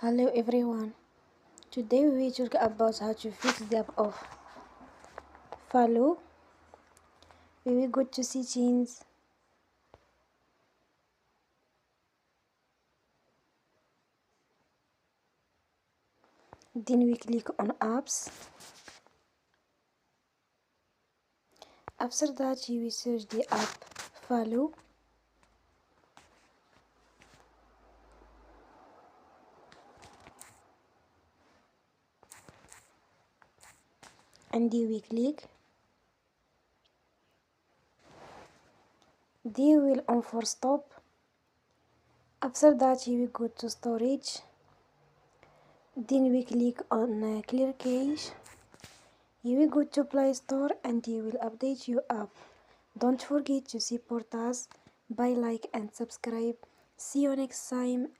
Hello everyone. Today we will talk about how to fix the app of Falou. We will go to settings. Then we click on apps. After that you will search the app Falou. And you will click. Then you will on for stop. After that you will go to storage. Then we click on clear cache. You will go to Play Store and you will update your app. Don't forget to support us by like and subscribe. See you next time.